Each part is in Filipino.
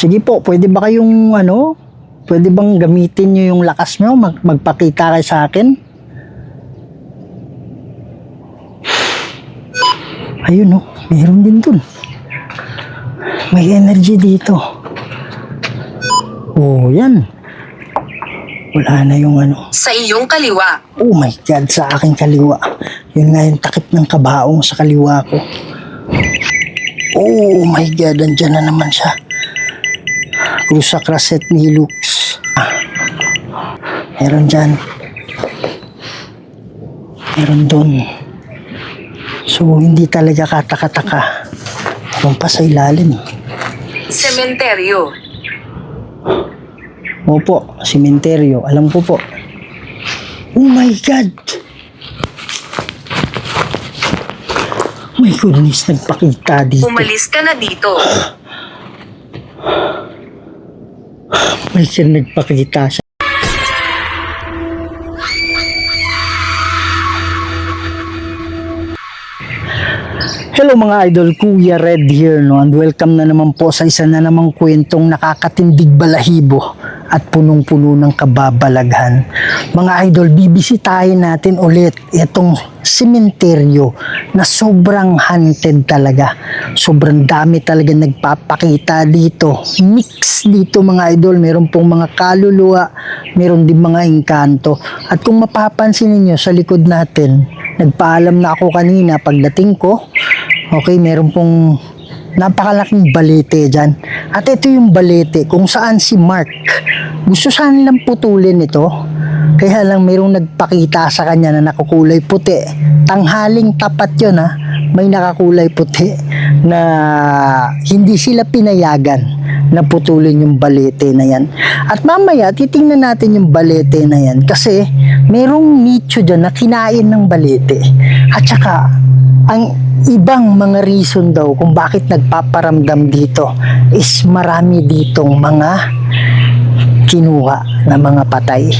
Sige po, pwede ba kayong pwede bang gamitin nyo yung lakas nyo, magpakita kayo sa akin? Ayun meron din dun. May energy dito. Oh, yan. Wala na yung Sa iyong kaliwa. Oh my God, sa aking kaliwa. Yun nga yung takip ng kabaong sa kaliwa ko. Oh my God, andyan na naman siya. Cruza Crescent Nilux. Meron dyan. Meron dun. So, hindi talaga kataka-taka. Meron pa sa ilalim. Sementeryo. Opo, sementeryo. Alam ko po. Oh my God! My goodness, nagpakita dito. Umalis ka na dito. May nagpakita siya. Hello mga idol, Kuya Red here and welcome na naman po sa isa na namang kwentong nakakatindig balahibo at punong-puno ng kababalaghan. Mga idol, bibisitahin natin ulit itong sementeryo na sobrang haunted talaga. Sobrang dami talaga nagpapakita dito. Mix dito mga idol, meron pong mga kaluluwa, meron din mga engkanto. At kung mapapansin niyo sa likod natin, nagpaalam na ako kanina pagdating ko. Okay, meron pong napakalaking balete dyan. At ito yung balete kung saan si Mark gusto sana lang putulin ito. Kaya lang mayroong nagpakita sa kanya na nakakulay puti. Tanghaling tapat yun may nakakulay puti na hindi sila pinayagan na putulin yung balete na yan. At mamaya titingnan natin yung balete na yan kasi mayroong nicho dyan na kinain ng balete. At saka ang ibang mga reason daw kung bakit nagpaparamdam dito is marami ditong mga kinuha na mga patay.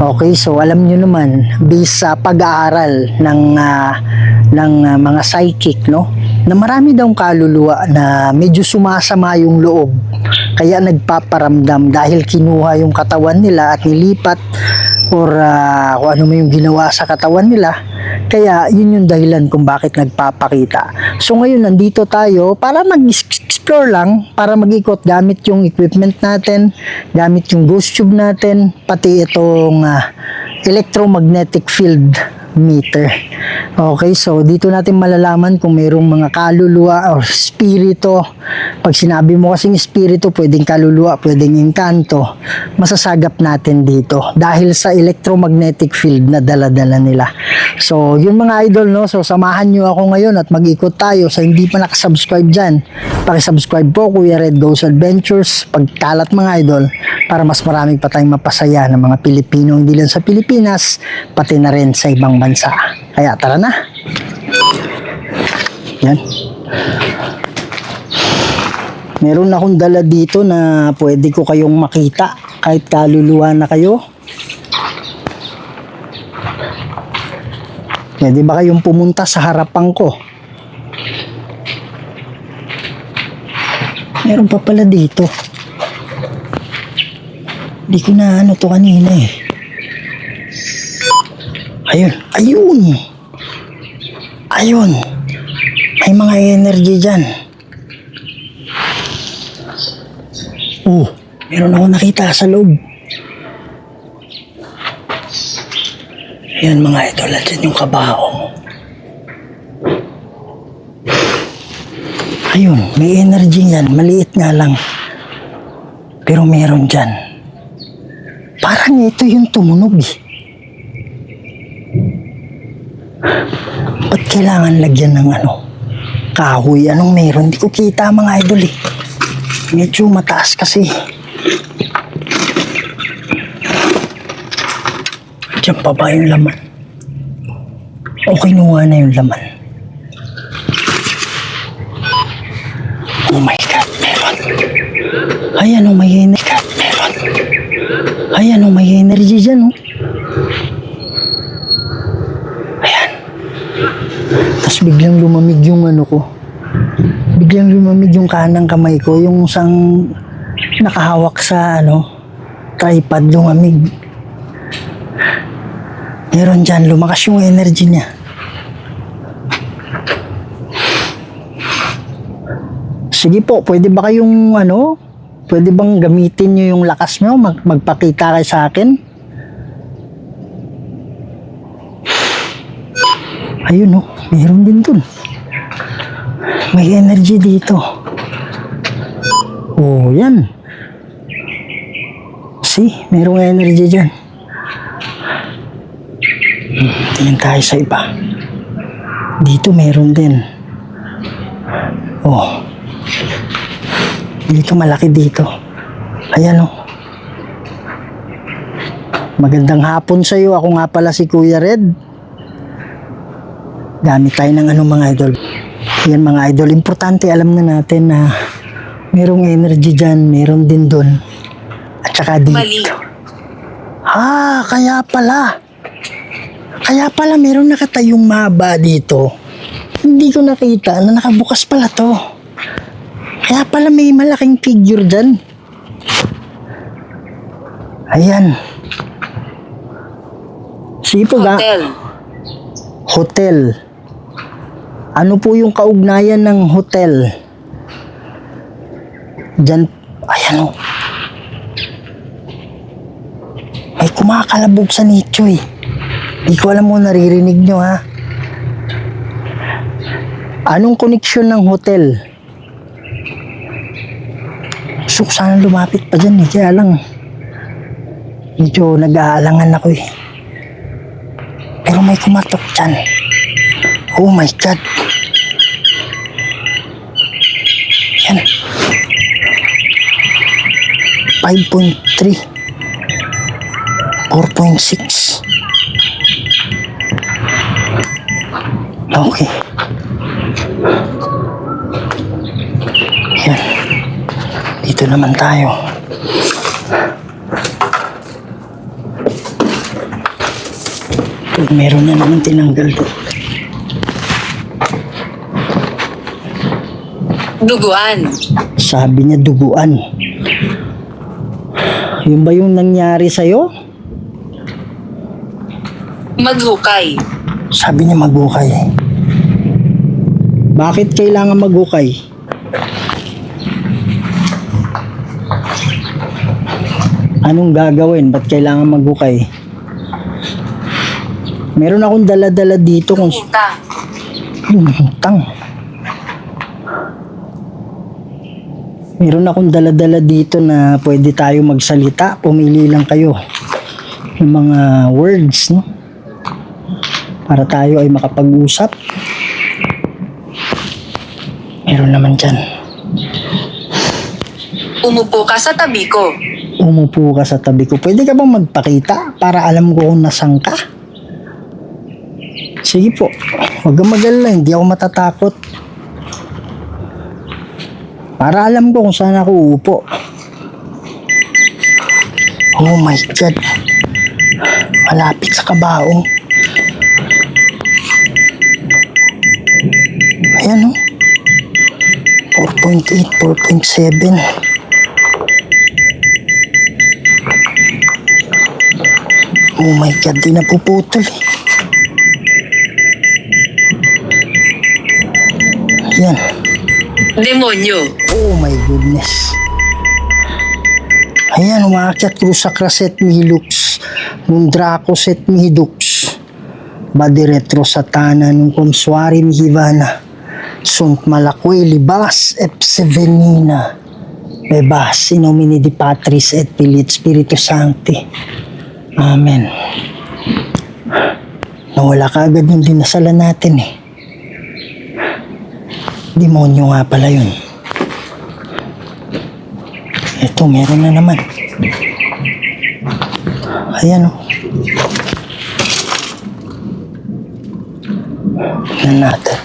Okay, so alam nyo naman based sa pag-aaral ng mga psychic na marami daw kaluluwa na medyo sumasama yung loob kaya nagpaparamdam dahil kinuha yung katawan nila at nilipat or kung ano may yung ginawa sa katawan nila. Kaya yun yung dahilan kung bakit nagpapakita. So ngayon nandito tayo para mag-explore lang, para mag-ikot gamit yung equipment natin, gamit yung ghost tube natin, pati itong electromagnetic field meter. Okay, so dito natin malalaman kung mayroong mga kaluluwa o spirito. Pag sinabi mo kasing spirito, pwedeng kaluluwa, pwedeng engkanto, masasagap natin dito dahil sa electromagnetic field na dala-dala nila. So, yun mga idol, so samahan nyo ako ngayon at mag-ikot tayo. Sa hindi pa nakasubscribe dyan, pakisubscribe po, Kuya Red Goes Adventures, pagkalat mga idol, para mas maraming pa tayong mapasaya ng mga Pilipino, hindi lang sa Pilipinas, pati na rin sa ibang bansa. Kaya tara na. Yan. Meron akong dala dito na pwede ko kayong makita kahit kaluluwa na kayo. Pwede ba kayong pumunta sa harapan ko? Meron pa pala dito. Hindi ko na to kanina eh. Ayun, ayun. Ayun. May mga energy dyan. Oh, meron ako nakita sa loob. Ayan mga idol, dyan yung kabaong. Ayun, may energy yan. Maliit nga lang. Pero meron dyan. Parang ito yung tumunog eh. Ba't kailangan lagyan ng kahoy? Anong meron? Hindi ko kita mga idol eh. Medyo mataas kasi. Diyan pa ba yung laman? O kinuha na yung laman? Oh my God, meron. Ay, may energy. Meron. Ay, may energy dyan, Ayan. Tapos biglang lumamig yung ko. Biglang lumamig yung kanang kamay ko. Yung nakahawak sa tripod, lumamig. Meron dyan, lumakas yung energy niya. Sige po, pwede ba kayong pwede bang gamitin nyo yung lakas nyo, magpakita kayo sa akin? Ayun meron din dun. May energy dito. Oh, yan. See, merong energy dyan. Tingin tayo sa iba. Dito meron din. Oh. Dito malaki dito. Ayan Magandang hapon sa iyo. Ako nga pala si Kuya Red. Gamit tayo ng mga idol. Yan mga idol. Importante alam na natin na merong energy dyan. Meron din dun. At saka dito. Mali. Kaya pala. Kaya pala meron nakatayong maba dito. Hindi ko nakita na nakabukas pala to. Kaya pala may malaking figure dyan. Ayan. Sipag Hotel. Hotel. Ano po yung kaugnayan ng hotel? Dyan, ayan may kumakalabog sa nicho eh. Di ko alam naririnig nyo ha. Anong koneksyon ng hotel? Gusto ko sana lumapit pa dyan kaya lang medyo nag-aalangan ako eh. Pero may kumatok dyan. Oh my God. Yan. 5.3 4.6. Okay. Yan. Dito naman tayo. Meron na naman tinanggal doon. Duguan. Sabi niya duguan. Yun ba yung nangyari sa'yo? Maghukay. Sabi niya maghukay. Bakit kailangan maghukay? Anong gagawin? Ba't kailangan maghukay? Meron akong dala-dala dito kung Utang. utang. Meron akong dala-dala dito na pwede tayo magsalita. Pumili lang kayo ng mga words, para tayo ay makapag-usap. Meron naman dyan. Umupo ka sa tabi ko. Umupo ka sa tabi ko. Pwede ka bang magpakita para alam ko kung nasan ka? Sige po. Huwag kang mag-alala. Hindi ako matatakot. Para alam ko kung saan ako uupo. Oh my God. Malapit sa kabaong. Ayan 4.8, 4.7. Oh my God, di napuputol eh. Yan. Demonyo. Oh my goodness. Ayan, umaakyat ko sa Kraset Mihilux. Nung Draco Set Mihidux. Badi Retro Satana. Nung Komswari Mihivana. Sunt Malakwe Libas Epsevenina. Bebas in nomine di Patris et Filii et Spiritus Sancti. Amen. Nawala ka agad yung dinasalan natin eh. Demonyo nga pala yun. Ito, meron na naman. Ayan Tignan natin.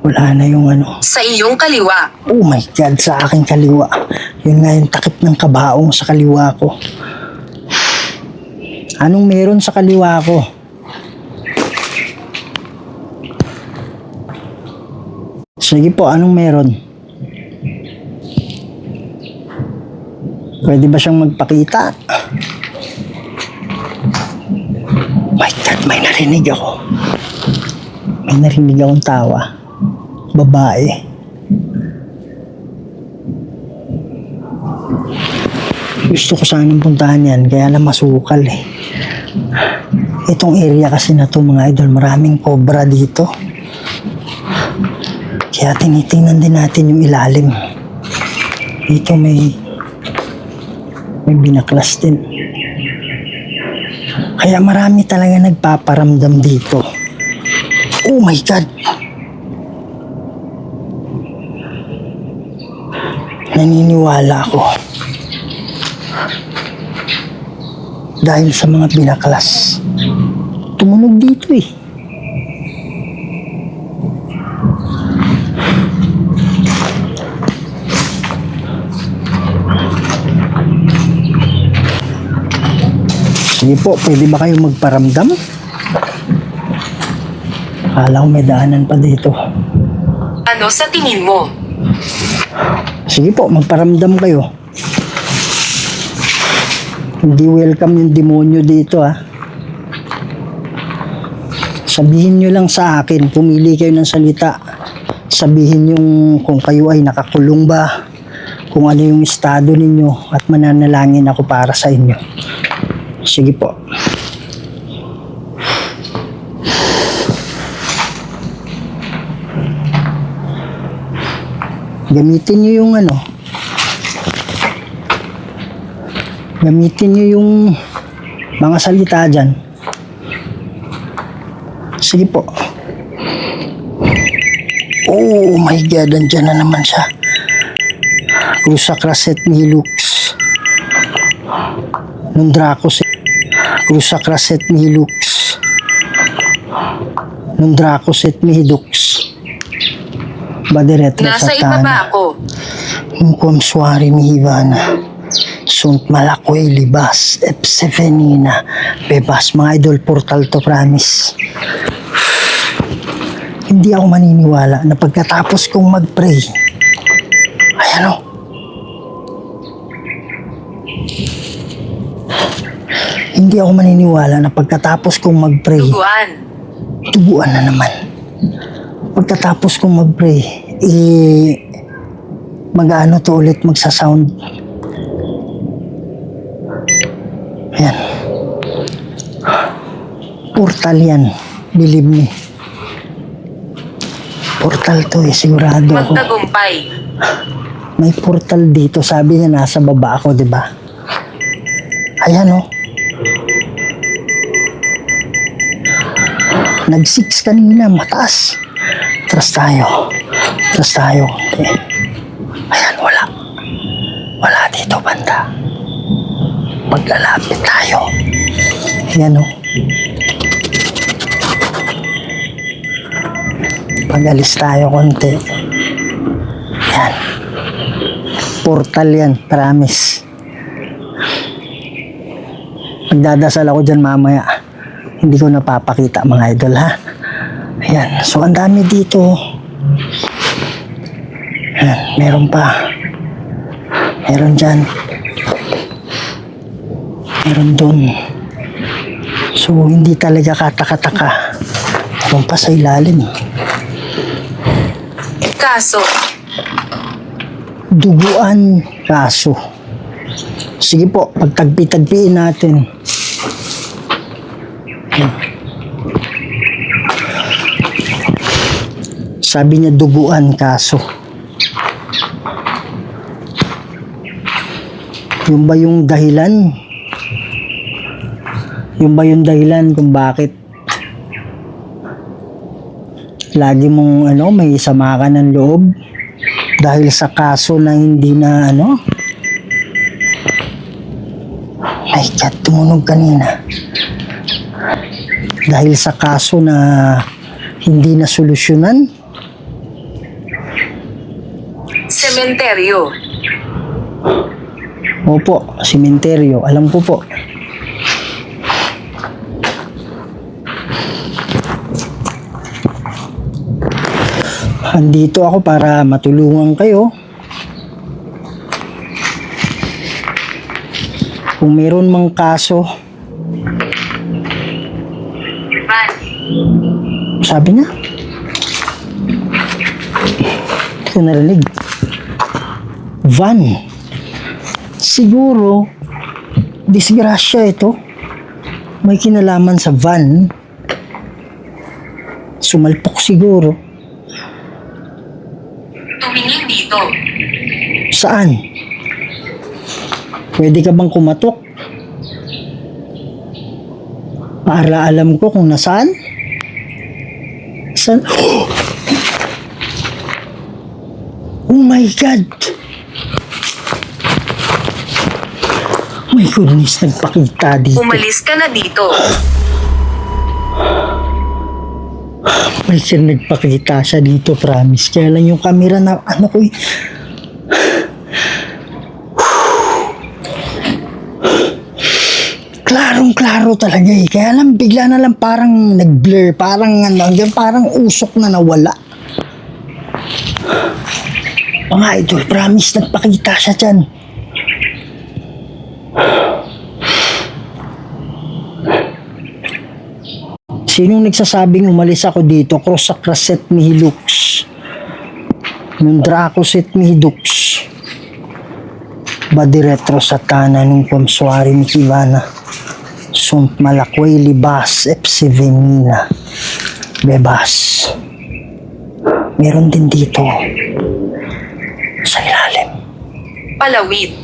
Wala na yung Sa iyong kaliwa. Oh my God, sa aking kaliwa. Yun nga yung takip ng kabaong sa kaliwa ko. Anong meron sa kaliwa ko? Sige po, anong meron? Pwede ba siyang magpakita? My God, may narinig ako. May narinig akong tawa. Babae. Gusto ko sanang puntahan yan, kaya lang masukal eh. Itong area kasi na to mga idol, maraming cobra dito. Kaya tinitingnan din natin yung ilalim. Dito may binaklas din. Kaya marami talaga nagpaparamdam dito. Oh my God! Naniniwala ako. Dahil sa mga binaklas. Tumunog dito eh. Sige po, pwede ba kayo magparamdam? Akala ko may daanan pa dito. Ano sa tingin mo? Sige po, magparamdam kayo. Hindi welcome yung demonyo dito ha. Sabihin nyo lang sa akin, pumili kayo ng salita. Sabihin yung kung kayo ay nakakulong ba, kung ano yung estado ninyo at mananalangin ako para sa inyo. Sige po. Gamitin nyo yung ano. Gamitin nyo yung mga salita dyan. Sige po. Oh my God, andyan na naman siya. Cruza Craset Nihilux. Nundracoset. Cruza Craset Nihilux. Nundracoset Nihidux. Badiretro Nasa Satana. ibaba ako. Nungkom Suari Mihivana. Sunt Malakoy Libas. Epsevenina. Bebas. Mga idol, portal to promise. Hindi ako maniniwala na pagkatapos kong mag-pray, ayan o. Hindi ako maniniwala na pagkatapos kong mag-pray, duguan na naman. Pagkatapos kong mag-pray, mag-ano to ulit, magsa-sound. Ayan. Portal yan. Believe me. Portal to eh, sigurado ako. Magtagumpay. May portal dito, sabi niya nasa baba ako, di ba? Ayan oh. Nag-6 kanina, mataas. Trust tayo. Trust tayo. Okay. Ayan, wala. Wala dito, banda. Maglalapit tayo. Ayan oh. Pag-alis tayo konti. Yan. Portal yan, promise. Magdadasal ako dyan mamaya. Hindi ko napapakita mga idol ha. Ayan. So ang dami dito. Ayan. Meron pa. Meron dyan. Meron dun. So hindi talaga kataka-taka. Meron pa sa ilalim. Kaso, Duguan kaso. Sige po, pagtagpi-tagpiin natin. Sabi niya duguan kaso. Yung ba yung dahilan? Yung ba yung dahilan kung bakit lagi mong may sama ka ng loob dahil sa kaso na hindi na my God, tumunog kanina dahil sa kaso na hindi na solusyonan. sementeryo. Opo, sementeryo, alam ko po. Andito ako para matulungan kayo. Kung meron mang kaso, Van. sabi niya. Hindi ko narinig. Van. Siguro, disgrasya ito. May kinalaman sa van. Sumalpok siguro. Tumingin dito. Saan? Pwede ka bang kumatok? Para alam ko kung nasaan? Saan? Oh my God! My goodness, nagpakita dito. Umalis ka na dito. Well, sir, nagpakita siya dito, promise. Kaya lang yung camera na, ano ko klarong-klaro talaga eh. Kaya lang, bigla na lang parang nag-blur, parang ano, hanggang parang usok na nawala. Mga idol, promise, nagpakita siya dyan. Sinong nagsasabing umalis ako dito? Cross sa kraset mi hilux. Nung Draco set mi hidux. Badi retro satana nung pamsuari mi kivana. Sunt malakway libas FC Venina. Bebas. Meron din dito. Sa ilalim. Palawit.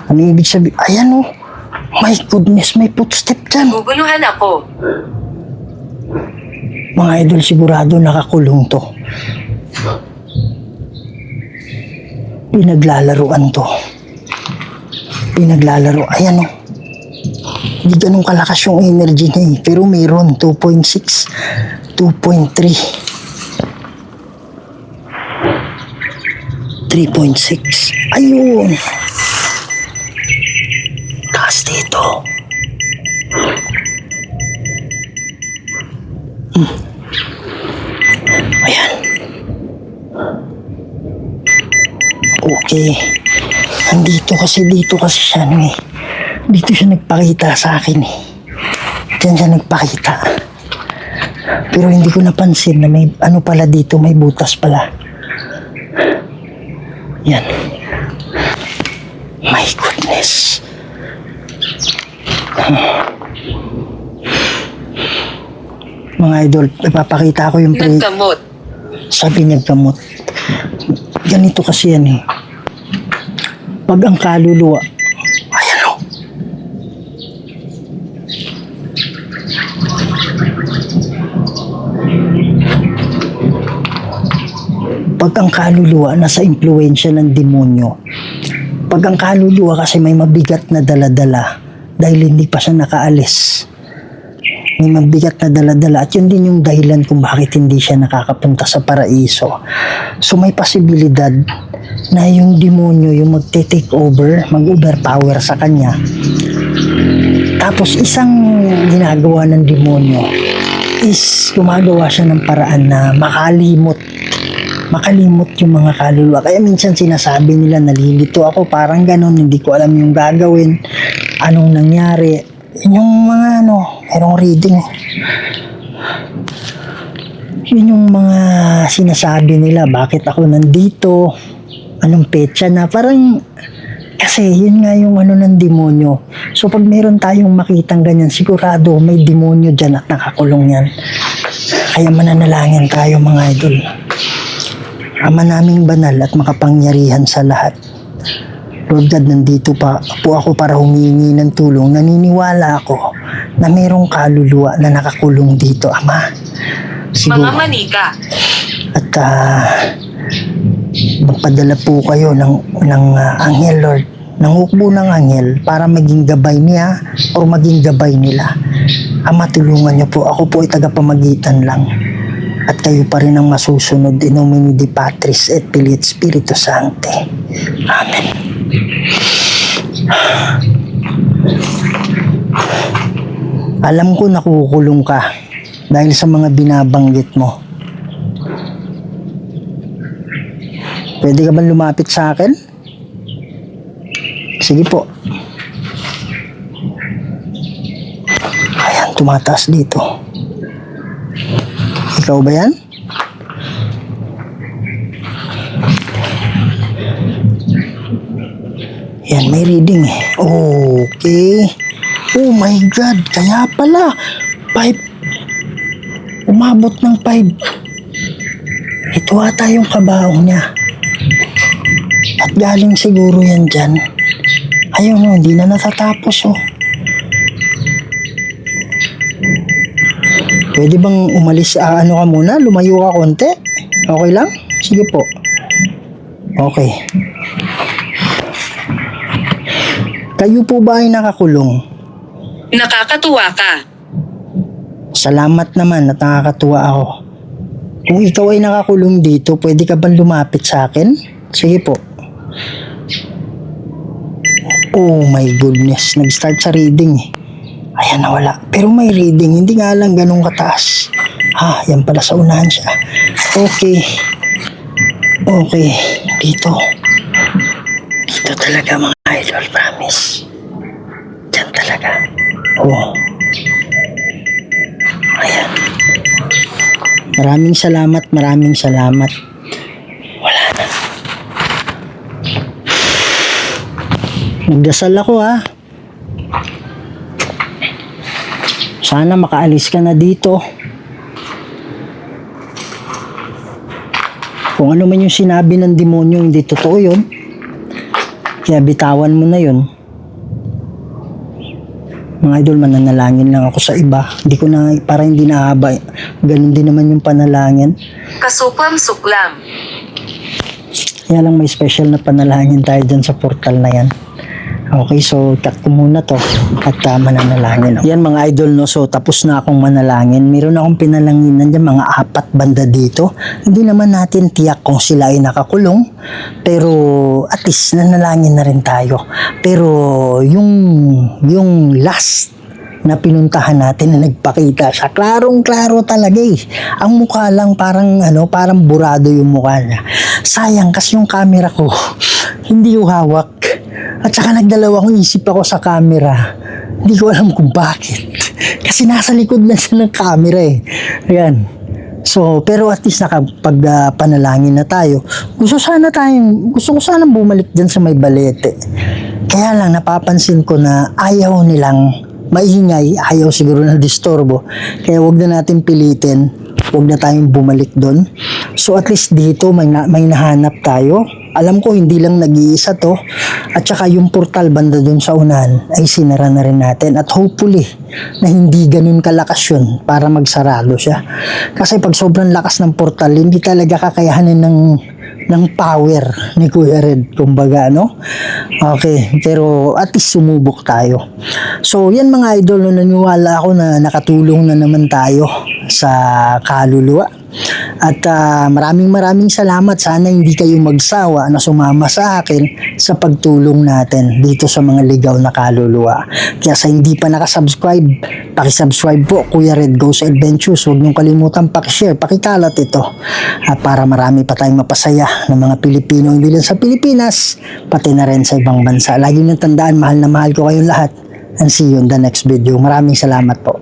Ano ibig sabihin? Ayan oh. My goodness, may footstep dyan. Guguluhan ako. Mga idol, sigurado nakakulong to. Pinaglalaruan to. Pinaglalaro. Ayan o. Hindi ganun kalakas yung energy niya eh. Pero mayroon 2.6, 2.3, 3.6. Ayun. Taas dito. Ayan. Okay. Dito kasi siya eh. Dito siya nagpakita sa akin eh. Diyan siya nagpakita. Pero hindi ko napansin na may ano pala dito, may butas pala. Yan. My goodness. Mga idol, ipapakita ko yung Nagkamot. sabi niya gamot. Ganito kasi yan eh. Pag ang kaluluwa, ayan o. Pag ang kaluluwa nasa impluensya ng demonyo, pag ang kaluluwa kasi may mabigat na daladala dahil hindi pa siya nakaalis. May mabigat na daladala at yun din yung dahilan kung bakit hindi siya nakakapunta sa paraiso. So may posibilidad na yung demonyo yung magte-take over, mag-overpower sa kanya. Tapos isang ginagawa ng demonyo is gumagawa siya ng paraan na makalimot yung mga kaluluwa. Kaya minsan sinasabi nila nalilito ako, parang ganon, hindi ko alam yung gagawin, anong nangyari. Yung mga merong reading. Yun yung mga sinasabi nila, bakit ako nandito, anong petsa na, parang kasi yun nga yung ng demonyo. So pag meron tayong makitang ganyan, sigurado may demonyo dyan at nakakulong yan. Kaya mananalangin tayo mga idol. Ama naming banal at makapangyarihan sa lahat. Lord God, nandito po ako para humingi ng tulong. Naniniwala ako na mayroong kaluluwa na nakakulong dito, Ama. Mga manika. At magpadala po kayo ng anghel, Lord. Ng hukbo ng anghel para maging gabay niya o maging gabay nila. Ama, tulungan niyo po. Ako po ay tagapamagitan lang. At kayo pa rin ang masusunod. In nomine Dei Patris et Filii et Spiritus Sancti. Amen. Alam ko nakukulong ka dahil sa mga binabanggit mo. Pwede ka bang lumapit sa akin? Sige po. Ayan, tumataas dito. Ikaw ba yan? Yan, may reading eh. Okay. Oh my God, kaya pala. 5. Umabot ng 5. Ito ata yung kabaong niya. At galing siguro yan dyan. Ayun oh, hindi na natatapos oh. Pwede bang umalis, ano ka muna? Lumayo ka konti? Okay lang? Sige po. Okay. Kayo po ba ay nakakulong? Nakakatuwa ka. Salamat naman at nakakatuwa ako. Kung ikaw ay nakakulong dito, pwede ka bang lumapit sa akin? Sige po. Oh my goodness, nag-start sa reading eh. Ayan, nawala. Pero may reading, hindi nga lang ganun kataas. Yan pala sa unahan siya. Okay. Okay, dito. Dito talaga mga idol, promise. Diyan talaga. Oh. Ayan. Maraming salamat, maraming salamat. Wala na. Nagdasal ako ha. Sana makaalis ka na dito. Kung ano man yung sinabi ng demonyo, hindi totoo yun. Kaya bitawan mo na yun. Mga idol, mananalangin lang ako sa iba. Hindi ko na, para hindi nahaba. Ganun din naman yung panalangin. Kasuklam-suklam. Kaya lang may special na panalangin tayo dyan sa portal na yan. Okay, so cut ko muna to at mananalangin ako. Yan mga idol, no? So tapos na akong manalangin. Meron akong pinalanginan dyan, mga 4 banda dito. Hindi naman natin tiyak kung sila ay nakakulong. Pero at least nanalangin na rin tayo. Pero yung last na pinuntahan natin na nagpakita siya, klarong-klaro talaga eh. Ang mukha lang parang parang burado yung mukha niya. Sayang kasi yung camera ko hindi ko hawak. At saka nagdalawa akong isip ako sa camera. Hindi ko alam kung bakit. Kasi nasa likod na siya ng camera eh. Ayan. So, pero at least panalangin na tayo. Gusto ko sana bumalik dyan sa may balete. Kaya lang napapansin ko na ayaw nilang maingay, ayaw siguro na disturbo. Kaya wag na natin pilitin. Wag na tayong bumalik doon. So at least dito may nahanap tayo. Alam ko hindi lang nag-iisa to. At saka yung portal banda doon sa unahan ay sinara na rin natin. At hopefully na hindi ganun kalakas yun para magsarado siya. Kasi pag sobrang lakas ng portal, hindi talaga kakayahanin ng power ni Kuya Red, kumbaga, no? Okay, pero at least sumubok tayo. So, yan mga idol, no, naniwala ako na nakatulong na naman tayo sa kaluluwa. At maraming salamat. Sana hindi kayo magsawa na sumama sa akin sa pagtulong natin dito sa mga ligaw na kaluluwa. Kaya sa hindi pa nakasubscribe, pakisubscribe po, Kuya Red Goes Adventures. Huwag niyong kalimutan pakishare, pakikalat ito para marami pa tayong mapasaya ng mga Pilipino, hindi lang sa Pilipinas, pati na rin sa ibang bansa. Lagi niyong tandaan, mahal na mahal ko kayong lahat. And see you in the next video. Maraming salamat po.